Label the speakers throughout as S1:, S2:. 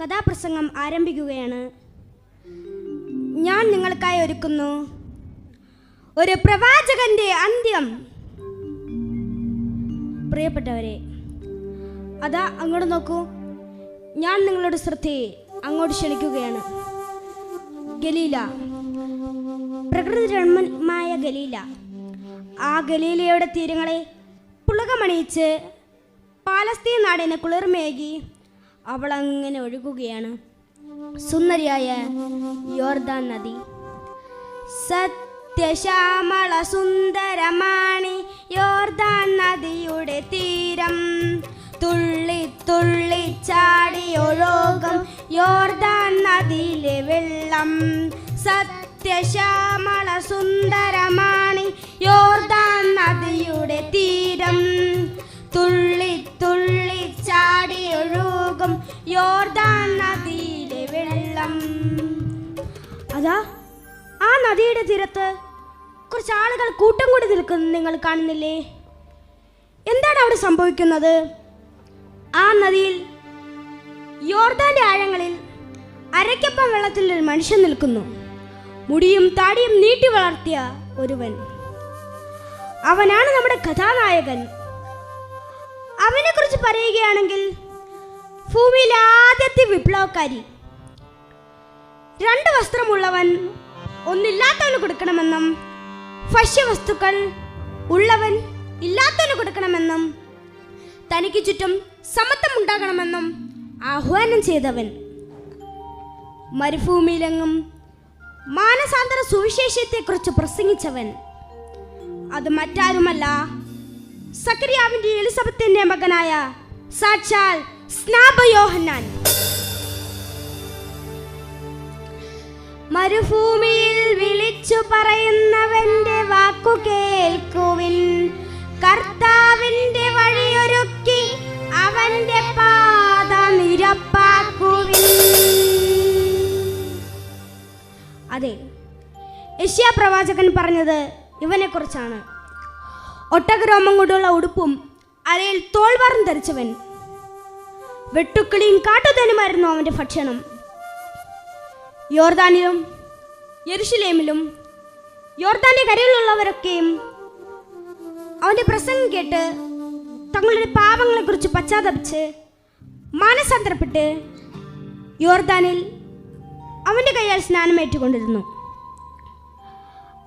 S1: കഥാപ്രസംഗം ആരംഭിക്കുകയാണ്. ഞാൻ നിങ്ങൾക്കായി ഒരുക്കുന്നു ഒരു പ്രവാചകന്റെ അന്ത്യം. പ്രിയപ്പെട്ടവരെ, അതാ അങ്ങോട്ട് നോക്കൂ. ഞാൻ നിങ്ങളുടെ ശ്രദ്ധയെ അങ്ങോട്ട് ക്ഷണിക്കുകയാണ്. ഗലീല, പ്രകൃതി രമണീയമായ ഗലീല. ആ ഗലീലയുടെ തീരങ്ങളെ പുളകമണിയിച്ച് പാലസ്തീൻ നാടിന് കുളിർമേകി അവൾ അങ്ങനെ ഒഴുകുകയാണ്. സുന്ദരിയായ യോർദാൻ നദി. സത്യശ്യാമള സുന്ദരമാണി യോർദാൻ നദിയുടെ തീരം. തുള്ളി തുള്ളി ചാടി ഒഴുകും യോർദാൻ നദിയിലെ വെള്ളം. സത്യശ്യാമള സുന്ദരമാണി യോർദാൻ നദിയുടെ തീരം. തുള്ളി തുള്ളി ചാടി ഒഴുകും യോർദാൻ നദിയിലെ വെള്ളം. അതാ ആ നദിയുടെ തീരത്ത് കുറച്ച് ആളുകൾ കൂട്ടം കൂടി നിൽക്കുന്നത് നിങ്ങൾ കാണുന്നില്ലേ? എന്താണ് അവിടെ സംഭവിക്കുന്നത്? ആ നദിയിൽ യോർദാന്റെ ആഴങ്ങളിൽ അരയ്ക്കപ്പം വെള്ളത്തിൽ ഒരു മനുഷ്യൻ നിൽക്കുന്നു. മുടിയും താടിയും നീട്ടി വളർത്തിയ ഒരുവൻ. അവനാണ് നമ്മുടെ കഥാനായകൻ. അവനെ കുറിച്ച് പറയുകയാണെങ്കിൽ ഭൂമിയിലെ ആദ്യത്തെ വിപ്ലവക്കാരി. 2 വസ്ത്രമുള്ളവൻ ഒന്നില്ലാത്തവന് കൊടുക്കണമെന്നും ഭക്ഷ്യവസ്തുക്കൾ ഉള്ളവൻ ഇല്ലാത്തവന് കൊടുക്കണമെന്നും തനിക്ക് ചുറ്റും സമത്വം ഉണ്ടാകണമെന്നും ആഹ്വാനം ചെയ്തവൻ. മരുഭൂമിയിലെങ്ങും മാനസാന്തര സുവിശേഷത്തെക്കുറിച്ച് പ്രസംഗിച്ചവൻ. അത് മറ്റാരുമല്ല, സക്കറിയാവിന്റെ എലിസബത്തിന്റെ മകനായ സാക്ഷാൽ സ്നാപക യോഹന്നാൻ. മരുഭൂമിയിൽ വിളിച്ചു പറയുന്നവന്റെ വാക്കു കേൾക്കുവിൻ. കർത്താവിന്റെ വഴിയൊരുക്കി അവന്റെ പാത നിരപ്പാക്കുവിൻ. അതെ, യെശയ്യാ പ്രവാചകൻ പറഞ്ഞത് ഇവനെ കുറിച്ചാണ്. ഒട്ടകരോമം കൊണ്ടുള്ള ഉടുപ്പും അരയിൽ തോൾവാറും ധരിച്ചവൻ. വെട്ടുക്കിളിയും കാട്ടുതേനുമായിരുന്നു അവന്റെ ഭക്ഷണം. യോർദാനിലും യെരുശലേമിലും യോർദാന്റെ കരയിലുള്ളവരൊക്കെയും അവന്റെ പ്രസംഗം കേട്ട് തങ്ങളുടെ പാപങ്ങളെക്കുറിച്ച് പശ്ചാത്തപിച്ച് മാനസാന്തരപ്പെട്ട് യോർദാനിൽ അവന്റെ കൈയാൽ സ്നാനമേറ്റുകൊണ്ടിരുന്നു.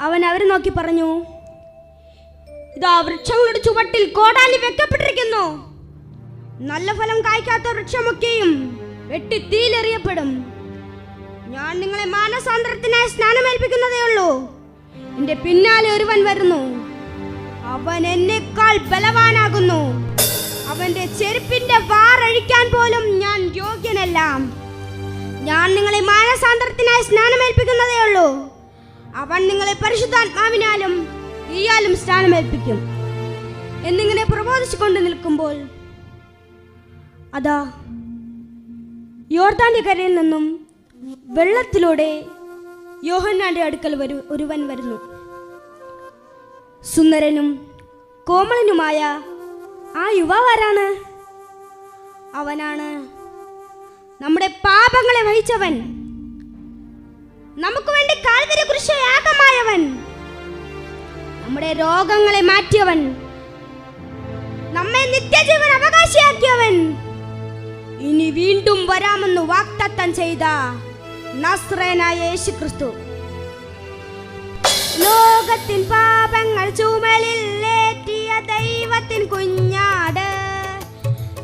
S1: അവൻ അവരെ നോക്കി പറഞ്ഞു, ഇതാ വൃക്ഷങ്ങളുടെ ചുവട്ടിൽ കോടാലി വെക്കപ്പെട്ടിരിക്കുന്നു. നല്ല ഫലം കായ്ക്കാത്ത വൃക്ഷമൊക്കെയും വെട്ടി തീയിലെറിയപ്പെടും. ഞാൻ നിങ്ങളെ മാനസാന്തരത്തിനായി സ്നാനമേൽപ്പിക്കുന്നതേ ഉള്ളൂ. എന്റെ പിന്നാലെ ഒരുവൻ വരുന്നു. അവൻ എന്നെക്കാൾ ബലവാനാകുന്നു. അവന്റെ ചെരുപ്പിന്റെ വാറഴിക്കാൻ പോലും ഞാൻ യോഗ്യനല്ല. ഞാൻ നിങ്ങളെ മാനസാന്തരത്തിനായി സ്നാനമേൽപ്പിക്കുന്നതേ ഉള്ളൂ. അവൻ നിങ്ങളെ പരിശുദ്ധാത്മാവിനാലും ഈയാലും സ്നാനമേൽപ്പിക്കും എന്നിങ്ങനെ പ്രബോധിച്ചുകൊണ്ട് നിൽക്കുമ്പോൾ അതാ യോർദാന്റെ കരയിൽ നിന്നും വെള്ളത്തിലൂടെ യോഹന്നാന്റെ അടുക്കൽ ഒരുവൻ വരുന്നു. സുന്ദരനും കോമളനുമായ ആ യുവാവ് ആരാണ്? അവനാണ് നമ്മുടെ പാപങ്ങളെ വഹിച്ചവൻ, നമുക്ക് വേണ്ടി കാൽവരി കുരിശിൽ യാഗമായവൻ, നമ്മുടെ രോഗങ്ങളെ മാറ്റിയവൻ, നമ്മെ നിത്യജീവൻ അവകാശിയാക്കിയവൻ, ഇനി വീണ്ടും വരാമെന്ന് വാഗ്ദത്തം ചെയ്ത നസ്രേനായ യേശുക്രിസ്തു. ലോകത്തിൻ പാപങ്ങൾ ചുമലിൽ ഏറ്റിയ ദൈവത്തിൻ കുഞ്ഞാട്,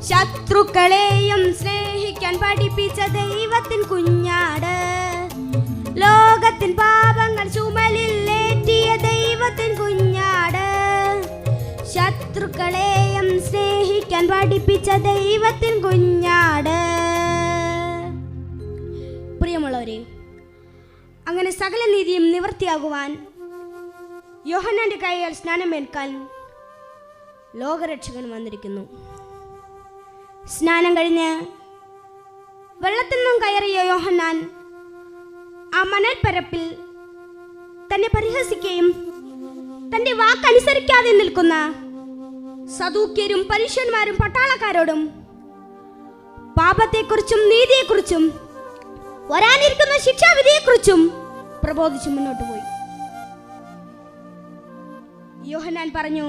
S1: ശത്രുക്കളെയും സ്നേഹിക്കാൻ പഠിപ്പിച്ച ദൈവത്തിൻ കുഞ്ഞാട്. ലോകത്തിൻ പാപങ്ങൾ ചുമലിൽ ഏറ്റിയ ദൈവത്തിൻ കുഞ്ഞാട്, ശത്രുക്കളെയും സ്നേഹിക്കാൻ പഠിപ്പിച്ച ദൈവത്തിൻ കുഞ്ഞാട്. പ്രിയമുള്ളവരെ, അങ്ങനെ സകല നീതിയും നിവൃത്തിയാകുവാൻ യോഹന്നാന്റെ കൈയാൽ സ്നാനമേൽക്കാൻ ലോകരക്ഷകൻ വന്നിരിക്കുന്നു. സ്നാനം കഴിഞ്ഞ് വെള്ളത്തിൽ നിന്നും കയറിയ യോഹന്നാൻ ആ മണൽപ്പരപ്പിൽ തന്നെ പരിഹസിക്കുകയും തന്റെ വാക്കനുസരിക്കാതെ നിൽക്കുന്ന സദൂക്യരും പരീശന്മാരും പട്ടാളക്കാരോടും പാപത്തെക്കുറിച്ചും നീതിയെക്കുറിച്ചും വരാനിരിക്കുന്ന ശിക്ഷാവിധിയെക്കുറിച്ചും പ്രബോധിച്ചു മുന്നോട്ട് പോയി. യോഹന്നാൻ പറഞ്ഞു,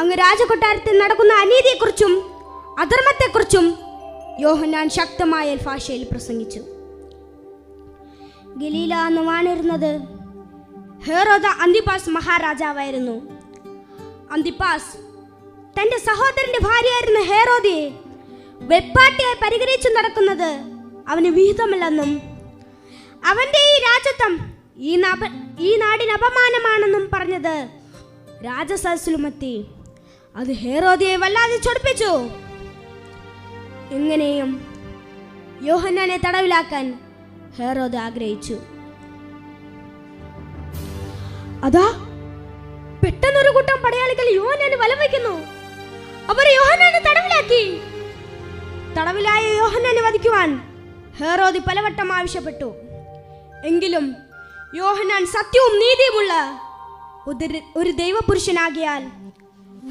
S1: അങ്ങ് രാജകൊട്ടാരത്തിൽ നടക്കുന്ന അനീതിയെക്കുറിച്ചും അധർമ്മത്തെക്കുറിച്ചും യോഹന്നാൻ ശക്തമായ ഭാഷയിൽ പ്രസംഗിച്ചു. ഗലീല എന്ന് വാണിരുന്നത് ഹെറോദ അന്തിപ്പാസ് മഹാരാജാവായിരുന്നു. അന്തിപ്പാസ് തന്റെ സഹോദരന്റെ ഭാര്യയായിരുന്ന ഹെറോദിയെ വെപ്പാട്ടിയായി പരിഗണിച്ചു നടക്കുന്നത് അവന് വിഹിതമല്ലെന്നും അവന്റെ ഈ രാജത്വം ഈ നാടിന് അപമാനമാണെന്നും പറഞ്ഞത് രാജസദസ്സിലുമെത്തി. അത് ഹെറോദിയെ വല്ലാതെ ചൊടിപ്പിച്ചു. എങ്ങനെയും യോഹന്നാനെ തടവിലാക്കാൻ ഹെറോദ് ആഗ്രഹിച്ചു. അതാ പെട്ടെന്നൊരു കൂട്ടം പടയാളികൾ യോഹന്നാനെ വലം വയ്ക്കുന്നു. അവർ യോഹന്നാനെ തടവിലാക്കി. തടവിലായ യോഹന്നാനെ വധിക്കുവാൻ ഹെറോദ് പലവട്ടം ആവശ്യപ്പെട്ടു. എങ്കിലും യോഹന്നാൻ സത്യവും നീതിയുമുള്ള ഒരു ദൈവപുരുഷനാകിയാൽ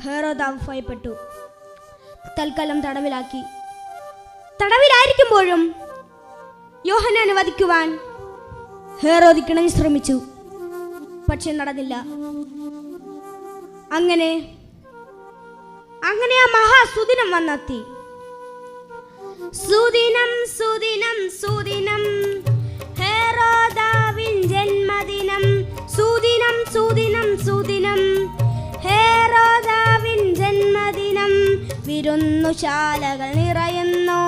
S1: ഹെറോദാവ് ഭയപ്പെട്ടു. തൽക്കാലം തടവിലാക്കി. തടവിലായിരിക്കുമ്പോഴും യോഹന്നാനെ വധിക്കുവാൻ ഹെറോദ് കിണഞ്ഞു ശ്രമിച്ചു. പക്ഷെ നടന്നില്ല. അങ്ങനെ ആ മഹാസുദിനം വന്നെത്തി. സുദിനം സുദിനം സുദിനം ഹെറോദാവിൻ ജന്മദിനം. സുദിനം സുദിനം സുദിനം ഹെറോദാവിൻ ജന്മദിനം. വിരുന്നുശാലകൾ നിറയുന്നു,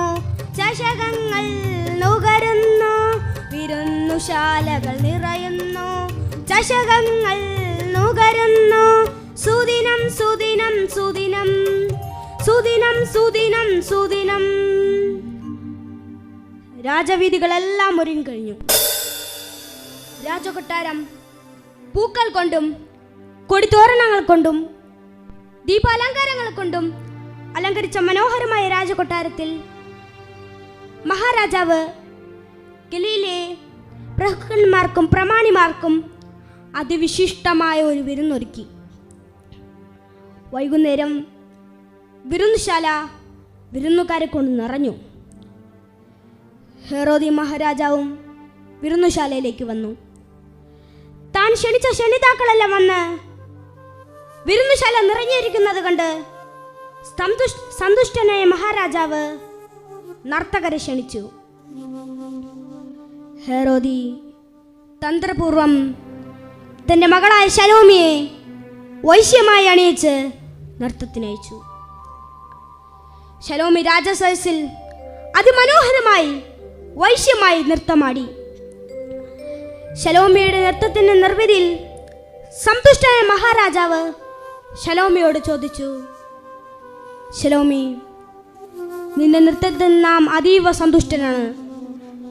S1: ചഷകങ്ങൾ നുകരുന്നു. വിരുന്നുശാലകൾ നിറയുന്നു, ചഷകങ്ങൾ നുകരുന്നു. സുദിനം സുദിനം സുദിനം സുദിനം സുദിനം സുദിനം. രാജവീഥികളെല്ലാം ഒരുങ്ങിക്കഴിഞ്ഞു. രാജകൊട്ടാരം പൂക്കൾ കൊണ്ടും കൊടിത്തോരണങ്ങൾ കൊണ്ടും ദീപാലങ്കാരങ്ങൾ കൊണ്ടും അലങ്കരിച്ച മനോഹരമായ രാജകൊട്ടാരത്തിൽ മഹാരാജാവ് ഗലീലയിലെ പ്രഭുക്കന്മാർക്കും പ്രമാണിമാർക്കും അതിവിശിഷ്ടമായ ഒരു വിരുന്നൊരുക്കി. വൈകുന്നേരം വിരുന്നുശാല വിരുന്നുകാരെ കൊണ്ട് നിറഞ്ഞു. ഹെറോദി മഹാരാജാവും വിരുന്നുശാലയിലേക്ക് വന്നു. താൻ ക്ഷണിച്ച ക്ഷണിതാക്കളെല്ലാം വന്ന് വിരുന്നുശാല നിറഞ്ഞിരിക്കുന്നത് കണ്ട് സന്തുഷ്ടനായ മഹാരാജാവ് നർത്തകരെ ക്ഷണിച്ചു. ഹെറോദി തന്ത്രപൂർവം തന്റെ മകളായ ശലോമിയെ വൈശ്യമായി അണിയിച്ച് നൃത്തത്തിനയച്ചു. ശലോമി രാജസദസ്സിൽ അതിമനോഹരമായി വൈശ്യമായി നൃത്തമാടി. ശലോമിയുടെ നൃത്തത്തിന്റെ നിർവൃതിയിൽ സന്തുഷ്ടനായ മഹാരാജാവ് ശലോമിയോട് ചോദിച്ചു, ശലോമി, നിന്റെ നൃത്തത്തിൽ നാം അതീവ സന്തുഷ്ടനാണ്.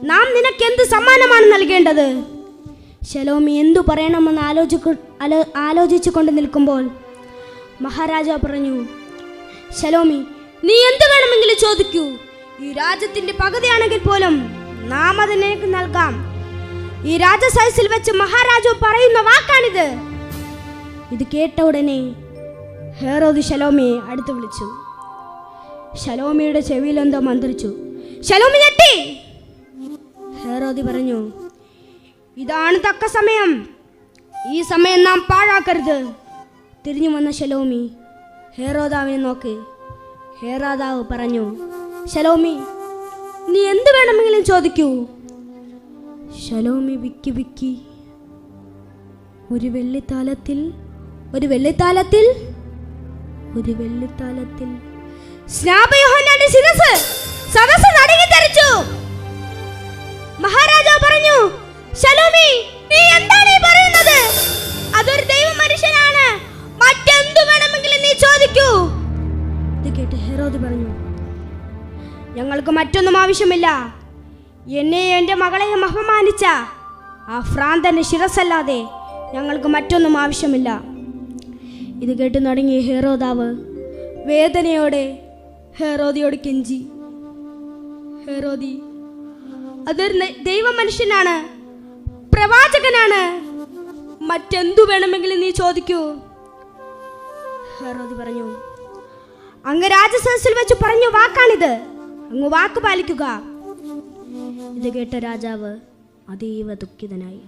S1: നാം നിനക്ക് എന്ത് സമ്മാനമാണ് നൽകേണ്ടത്? ശലോമി എന്തു പറയണമെന്ന് ആലോചിച്ചു കൊണ്ട് നിൽക്കുമ്പോൾ മഹാരാജാവ് പറഞ്ഞു, ശലോമി, നീ എന്ത് വേണമെങ്കിലും ചോദിക്കൂ. ഈ രാജ്യത്തിന്റെ പകുതിയാണെങ്കിൽ പോലും നാം അത് നിനക്ക് നൽകാം. ഈ രാജസദസ്സിൽ വെച്ച് മഹാരാജാവ് പറയുന്ന വാക്കാണിത്. ഇത് കേട്ട ഉടനെ ഹെറോദ് ശലോമിയെ അടുത്ത് വിളിച്ചു. ശലോമിയുടെ ചെവിയിൽ എന്തോ മന്ത്രിച്ചു. ശലോമി ഞെട്ടി. ഹെറോദ് പറഞ്ഞു, ഇതാണ് തക്ക സമയം. ഈ സമയം നാം പാഴാക്കരുത്. തിരിഞ്ഞു വന്ന ശലോമി ഹെറോദാവിനെ നോക്കി. ഹെറോദാവ് പറഞ്ഞു, ശലോമി, നീ എന്ത് വേണമെങ്കിലും ചോദിക്കൂ. ശലോമി വിക്കി വിക്കി ഒരു വെള്ളിത്താലത്തിൽ സ്നാപയോഹന്നാന്റെ ശിരസ് സദസ്സ് നടുങ്ങിത്തെറിച്ചു. മഹാരാജാവ് പറഞ്ഞു, ശലോമി, നീ എന്താണ് ഈ പറയുന്നത്? അതൊരു ദൈവ മനുഷ്യനാണ്. മറ്റെന്തു വേണമെങ്കിലും നീ ചോദിക്കൂ. ഇത് കേട്ട് ഹെറോദ് പറഞ്ഞു, ഞങ്ങൾക്ക് മറ്റൊന്നും ആവശ്യമില്ല. എന്നെയും എൻ്റെ മകളെയും അപമാനിച്ച ആ ഭ്രാന്തന്റെ ശിരസല്ലാതെ ഞങ്ങൾക്ക് മറ്റൊന്നും ആവശ്യമില്ല. ഇത് കേട്ട് നടുങ്ങിയ ഹെറോദാവ് വേദനയോടെ ഹെറോദിയോട് കെഞ്ചി, ഹെറോദി, അതൊരു ദൈവ മനുഷ്യനാണ്, പ്രവാചകനാണ്. മറ്റെന്തു വേണമെങ്കിലും നീ ചോദിക്കൂ. ഹെറോദ് പറഞ്ഞു, അങ്ങ് രാജസദസ്സിൽ വെച്ച് പറഞ്ഞ വാക്കാണിത്. അങ്ങ് വാക്ക് പാലിക്കുക. ഇത് കേട്ട രാജാവ് അതീവ ദുഃഖിതനായി.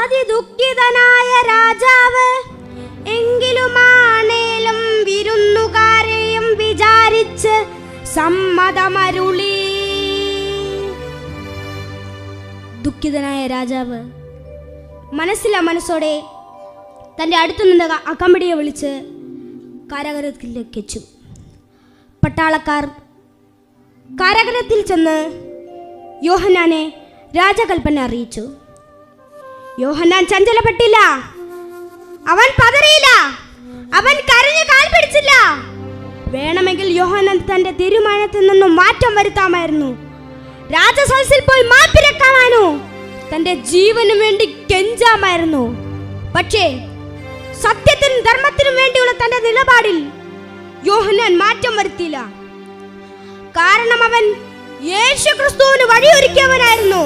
S1: അതിദുഃഖിതനായ രാജാവ് എങ്കിലുമാണേലും വിരുന്നുകാരെയും വിചാരിച്ച് സമ്മതമരുളി. ദുഃഖിതനായ രാജാവ് മനസ്സോടെ തൻ്റെ അടുത്തു നിന്ന് അകമ്പടിയെ വിളിച്ച് കാരാഗൃഹത്തിലേക്ക് വെച്ചു. പട്ടാളക്കാർ കാരാഗൃഹത്തിൽ ചെന്ന് യോഹന്നാനെ രാജകൽപ്പന അറിയിച്ചു. യോഹന്നാൻ ചഞ്ചലപ്പെട്ടില്ല, അവൻ പതറിയില്ല, അവൻ കരഞ്ഞു കാൽ പിടിച്ചില്ല. വേണമെങ്കിൽ യോഹന്നാൻ തന്റെ തീരുമാനത്തിൽ നിന്നും മാറ്റം വരുത്താമായിരുന്നു. രാജസദസ്സിൽ പോയി മാപ്പിരക്കാമായിരുന്നു, തന്റെ ജീവന് വേണ്ടി കെഞ്ചാമായിരുന്നു. പക്ഷേ സത്യത്തിനും ധർമ്മത്തിനും വേണ്ടിയുള്ള തന്റെ നിലപാടിൽ യോഹന്നാൻ മാറ്റം വരുത്തിയില്ല. കാരണം അവൻ യേശു ക്രിസ്തുവിന് വഴിയൊരുക്കിയവനായിരുന്നു.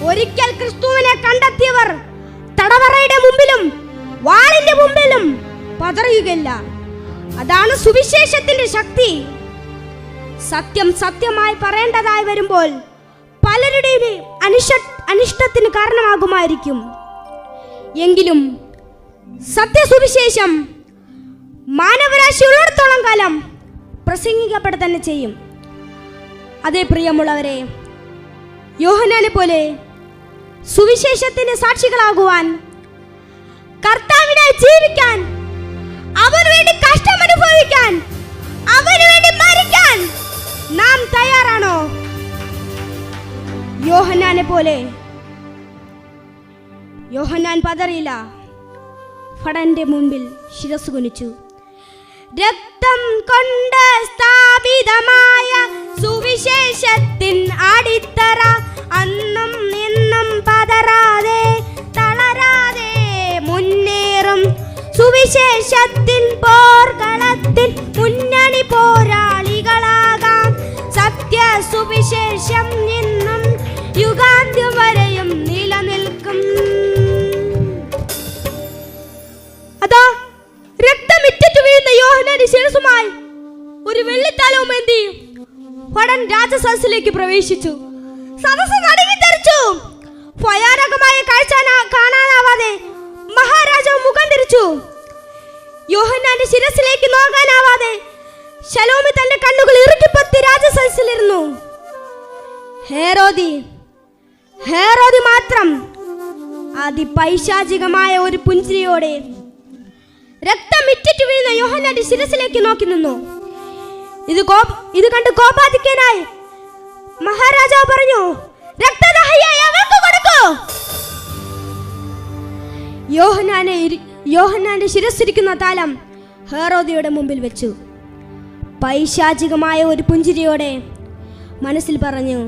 S1: ഒരിക്കൽ ക്രിസ്തുവിനെ കണ്ടെത്തിയവർ തടവറയുടെ മുമ്പിലും വാളിന്റെ മുമ്പിലും പതറിയുകയില്ല. അതാണ് സുവിശേഷത്തിന്റെ ശക്തി. സത്യം സത്യമായി പറയേണ്ടതായി വരുമ്പോൾ പലരുടെയും അനിഷ്ടത്തിന് കാരണമാകുമായിരിക്കും. എങ്കിലും സത്യസുവിശേഷം മാനവരാശി ഉള്ളിടത്തോളം കാലം പ്രസംഗിക്കപ്പെടുക തന്നെ ചെയ്യും. അതേ പ്രിയമുള്ളവരെ, യോഹന്നാനെ പോലെ സുവിശേഷത്തിന്റെ സാക്ഷികളാകുവാൻ, കർത്താവിനായി ജീവിക്കാൻ, അവന് വേണ്ടി കഷ്ടം അനുഭവിക്കാൻ, അവന് വേണ്ടി മരിക്കാൻ നാം തയ്യാറാണോ? യോഹന്നാനെ പോലെ. യോഹന്നാൻ പതറിയില്ല, ഫടന്റെ മുൻപിൽ ശിരസ് കുനിച്ചു. രക്തം കൊണ്ട് സ്ഥാപിതമായ സുവിശേഷത്തിൻ അടിത്തറ അന്നും നിന്നും പതറാതെ തളരാതെ മുന്നേറും. സുവിശേഷത്തിൻ പോർകളത്തിൽ മുന്നണി പോരാളികളാകാം. സത്യ സുവിശേഷം നിന്നും യുഗാന്ത്യം വരെയും നിലനിൽക്കും. അതാ രക്തമിറ്റു വീഴുന്ന യോഹന്നാന്റെ ശിരസുമായി ഒരു വെള്ളിത്താലവുമേന്തി ഭടൻ രാജസദസ്സിലേക്ക് പ്രവേശിച്ചു. സദസ്സ് നടുങ്ങിത്തെറിച്ചു. ഭയാനകമായ കാഴ്ച കാണാനാവാതെ മഹാരാജാവ് മുഖം തിരിച്ചു. യോഹന്നാന്റെ ശിരസിലേക്ക് നോക്കാനാവാതെ ശലോമി തന്റെ കണ്ണുകൾ ഇറുക്കിപ്പൊത്തി രാജസദസ്സിലിരുന്നു. ഹേരോദി മാത്രം അതിപൈശാചികമായ ഒരു പുഞ്ചിരിയോടെ രക്തമിറ്റു വീഴുന്ന യോഹന്നാന്റെ ശിരസിലേക്ക് നോക്കി നിന്നു. ഇത് കണ്ട് കോപാധിക്യനായി മഹാരാജാവ് പറഞ്ഞു, രക്തദാഹിയായ അവൾക്ക് കൊടുക്കൂ. യോഹന്നാന്റെ ശിരസിരിക്കുന്ന താലം ഹേരോദിയുടെ മുമ്പിൽ വെച്ചു. പൈശാചികമായ ഒരു പുഞ്ചിരിയോടെ മനസ്സിൽ പറഞ്ഞു,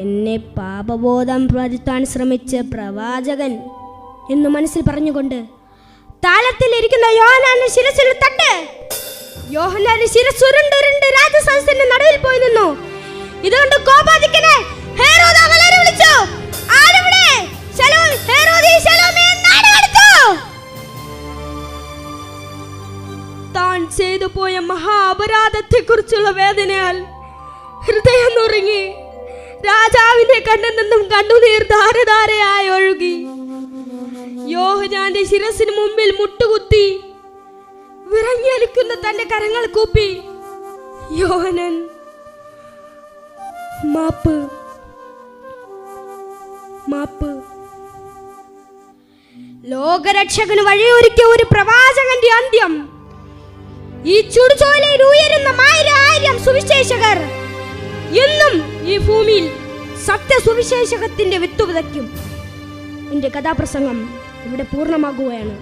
S1: എന്നെ പാപബോധം വരുത്താൻ ശ്രമിച്ച പ്രവാചകൻ എന്ന് മനസ്സിൽ പറഞ്ഞുകൊണ്ട് താലത്തിൽ ഇരിക്കുന്ന യോഹന്നാന്റെ ശിരസിൽ തട്ട്. യോഹന്നാന്റെ ശിരസ് ഉരുണ്ടുരുണ്ട് രാജസദസ്സിന്റെ നടുവിൽ പോയി നിന്നു. ഇതുകൊണ്ട് കോപാധിക്കനെ ഹേരോദ് അവളെ വിളിച്ചു, ആരെവിടെ? ഹേരോദി ശലോമിയെ നാടുകടത്തു. താൻ ചെയ്തു പോയ മഹാ അപരാധത്തെ കുറിച്ചുള്ള വേദനയാൽ ഹൃദയം നുറുങ്ങി രാജാവിന്റെ കണ്ണിൽ നിന്നും കണ്ണുനീർ ധാരധാരയായി ഒഴുകി. യോഹന്നാന്റെ ശിരസിന് മുമ്പിൽ മുട്ടുകുത്തി വിറങ്ങിയലിക്കുന്ന തന്റെ കരങ്ങൾ കൂപ്പി, യോഹന്നാൻ, മാപ്പ്, മാപ്പ്. ലോകരക്ഷകന് വഴിയൊരുക്കിയ ഒരു പ്രവാചകന്റെ അന്ത്യം. ഈ ചുടുചോലയിൽ ഉയരുന്ന 1000 സുവിശേഷകർ എന്നും ഈ ഭൂമിയിൽ സത്യസുവിശേഷകത്തിന്റെ വിത്ത് വിതയ്ക്കും. എന്റെ കഥാപ്രസംഗം ഇവിടെ പൂർണ്ണമാകുകയാണ്.